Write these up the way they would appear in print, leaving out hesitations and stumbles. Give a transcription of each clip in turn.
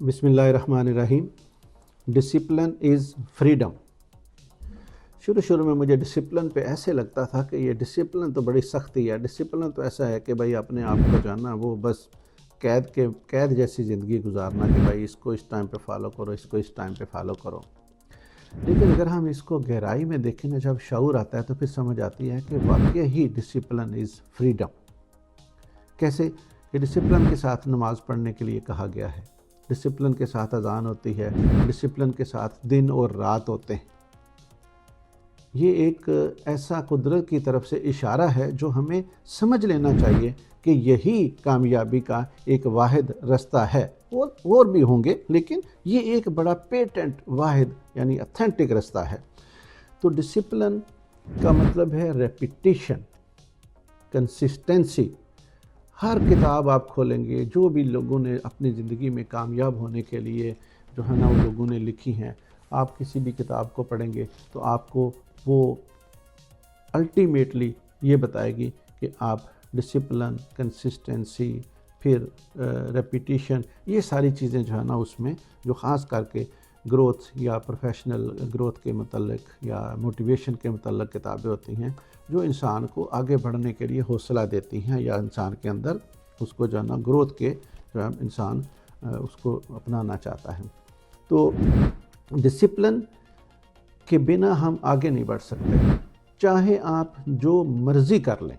बिस्मिल्लाहिर्रहमानिर्रहीम। Discipline is freedom. शुरू में मुझे डिसिप्लिन पे ऐसे लगता था कि ये डिसिप्लिन तो बड़ी सख्ती है, डिसिप्लिन तो ऐसा है कि भाई अपने आप को जो है ना वो बस कैद जैसी ज़िंदगी गुजारना कि भाई इसको इस टाइम पे फॉलो करो, इसको इस टाइम पे फॉलो करो। लेकिन अगर हम इसको गहराई में देखें ना, जब शऊर आता है तो फिर समझ आती है कि वाकई ही डिसिप्लिन इज़ फ्रीडम। कैसे कि डिसिप्लिन के साथ नमाज़ पढ़ने के लिए कहा गया है, डिसिप्लिन के साथ अजान होती है, डिसिप्लिन के साथ दिन और रात होते हैं। ये एक ऐसा कुदरत की तरफ से इशारा है जो हमें समझ लेना चाहिए कि यही कामयाबी का एक वाहिद रास्ता है। और भी होंगे, लेकिन ये एक बड़ा पेटेंट वाहिद यानी ऑथेंटिक रास्ता है। तो डिसिप्लिन का मतलब है रेपिटिशन, कंसिस्टेंसी। हर किताब आप खोलेंगे, जो भी लोगों ने अपनी ज़िंदगी में कामयाब होने के लिए जो है ना वो लोगों ने लिखी हैं, आप किसी भी किताब को पढ़ेंगे तो आपको वो अल्टीमेटली ये बताएगी कि आप डिसिप्लिन, कंसिस्टेंसी, फिर रेपिटिशन, ये सारी चीज़ें जो है ना उसमें जो ख़ास करके ग्रोथ या प्रोफेशनल ग्रोथ के मतलब या मोटिवेशन के मतलब किताबें होती हैं जो इंसान को आगे बढ़ने के लिए हौसला देती हैं या इंसान के अंदर उसको जो है ना ग्रोथ के जो है इंसान उसको अपनाना चाहता है। तो डिसिप्लिन के बिना हम आगे नहीं बढ़ सकते, चाहे आप जो मर्ज़ी कर लें।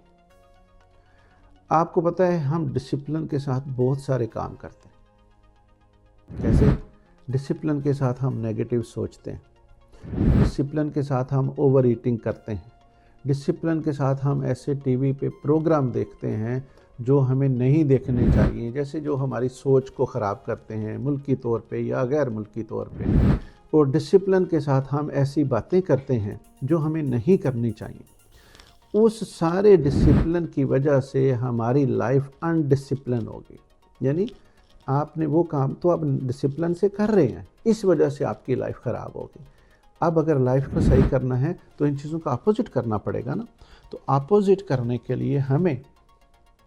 आपको पता है हम डिसिप्लिन के साथ बहुत सारे काम करते हैं। कैसे? डिसिप्लिन के साथ हम नेगेटिव सोचते हैं, डिसिप्लिन के साथ हम ओवर ईटिंग करते हैं, डिसिप्लिन के साथ हम ऐसे टीवी पे प्रोग्राम देखते हैं जो हमें नहीं देखने चाहिए, जैसे जो हमारी सोच को ख़राब करते हैं मुल्की तौर पे या गैर मुल्की तौर पे। और डिसिप्लिन के साथ हम ऐसी बातें करते हैं जो हमें नहीं करनी चाहिए। उस सारे डिसिप्लिन की वजह से हमारी लाइफ अनडिसिप्लिन होगी। यानी आपने वो काम तो आप डिसिप्लिन से कर रहे हैं, इस वजह से आपकी लाइफ ख़राब होगी। अब अगर लाइफ को सही करना है तो इन चीज़ों का अपोजिट करना पड़ेगा ना। तो अपोजिट करने के लिए हमें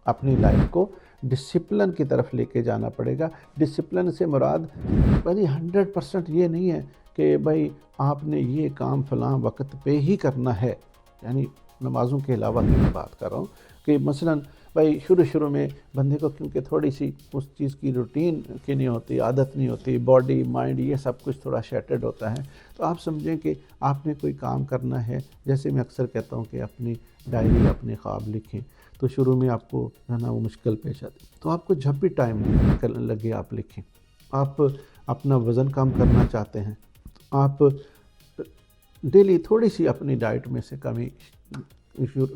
अपनी लाइफ को डिसिप्लिन की तरफ लेके जाना पड़ेगा। डिसिप्लिन से मुराद भाई 100% ये नहीं है कि भाई आपने ये काम फ़लाँ वक्त पे ही करना है, यानी नमाज़ों के अलावा की मैं बात कर रहा हूँ कि मसलन भाई शुरू में बंदे को क्योंकि थोड़ी सी उस चीज़ की रूटीन की नहीं होती, आदत नहीं होती, बॉडी माइंड ये सब कुछ थोड़ा शैटर्ड होता है, तो आप समझें कि आपने कोई काम करना है। जैसे मैं अक्सर कहता हूँ कि अपनी डायरी, अपने ख्वाब लिखें, तो शुरू में आपको है ना वो मुश्किल पेश आती, तो आपको जब भी टाइम लगे आप लिखें। आप अपना वज़न कम करना चाहते हैं तो आप डेली थोड़ी सी अपनी डाइट में से कमी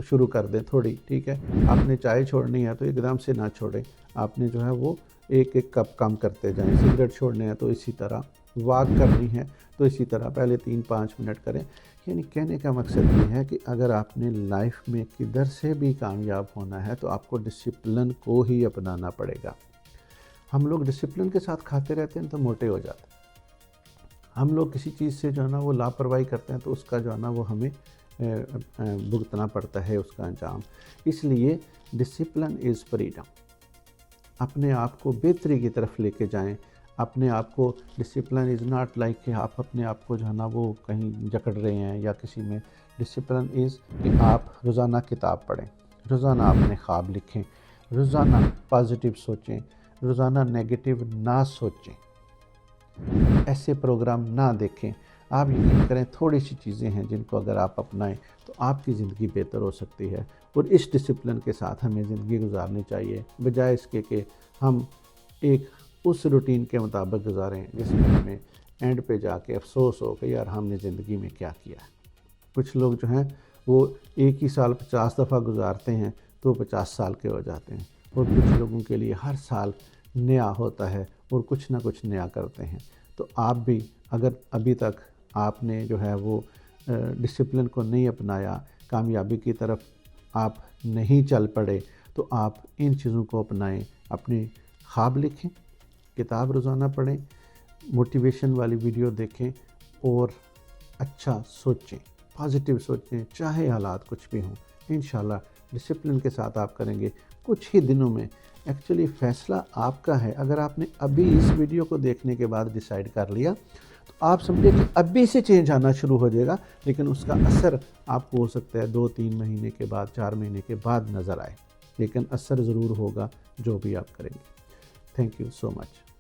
शुरू कर दें थोड़ी, ठीक है। आपने चाय छोड़नी है तो एकदम से ना छोड़ें, आपने जो है वो एक एक कप कम करते जाएं। सिगरेट छोड़ने हैं तो इसी तरह, वॉक करनी है तो इसी तरह पहले 3-5 मिनट करें। यानी कहने का मकसद ये है कि अगर आपने लाइफ में किधर से भी कामयाब होना है तो आपको डिसिप्लिन को ही अपनाना पड़ेगा। हम लोग डिसिप्लिन के साथ खाते रहते हैं तो मोटे हो जाते हैं। हम लोग किसी चीज़ से जो है ना वो लापरवाही करते हैं तो उसका जो है ना वो हमें भुगतना पड़ता है उसका अंजाम। इसलिए डिसिप्लिन इज़ फ्रीडम। अपने आप को बेहतरी की तरफ लेके जाएं। अपने आप को डिसिप्लिन इज़ नॉट लाइक कि आप अपने आप को जो है ना वो कहीं जकड़ रहे हैं या किसी में। डिसिप्लिन इज़ कि आप रोज़ाना किताब पढ़ें, रोज़ाना अपने ख्वाब लिखें, रोज़ाना पॉजिटिव सोचें, रोज़ाना नेगेटिव ना सोचें, ऐसे प्रोग्राम ना देखें। आप यकीन करें थोड़ी सी चीज़ें हैं जिनको अगर आप अपनाएं तो आपकी ज़िंदगी बेहतर हो सकती है। और इस डिसिप्लिन के साथ हमें ज़िंदगी गुजारनी चाहिए, बजाय इसके कि हम एक उस रूटीन के मुताबिक गुजारें जिसमें हमें एंड पे जाके अफसोस हो कि यार हमने ज़िंदगी में क्या किया है। कुछ लोग जो हैं वो एक ही साल 50 दफ़ा गुजारते हैं तो 50 साल के हो जाते हैं, और कुछ लोगों के लिए हर साल नया होता है और कुछ ना कुछ नया करते हैं। तो आप भी अगर अभी तक आपने जो है वो डिसिप्लिन को नहीं अपनाया, कामयाबी की तरफ आप नहीं चल पड़े, तो आप इन चीज़ों को अपनाएं। अपने ख्वाब लिखें, किताब रोज़ाना पढ़ें, मोटिवेशन वाली वीडियो देखें और अच्छा सोचें, पॉजिटिव सोचें, चाहे हालात कुछ भी हों। इंशाल्लाह डिसिप्लिन के साथ आप करेंगे کچھ ہی دنوں میں ایکچولی فیصلہ آپ کا ہے. اگر آپ نے ابھی اس ویڈیو کو دیکھنے کے بعد ڈیسائیڈ کر لیا تو آپ سمجھے کہ ابھی سے چینج آنا شروع ہو جائے گا، لیکن اس کا اثر آپ کو ہو سکتا ہے 2-3 مہینے کے بعد، 4 مہینے کے بعد نظر آئے، لیکن اثر ضرور ہوگا جو بھی آپ کریں گے. Thank you so much.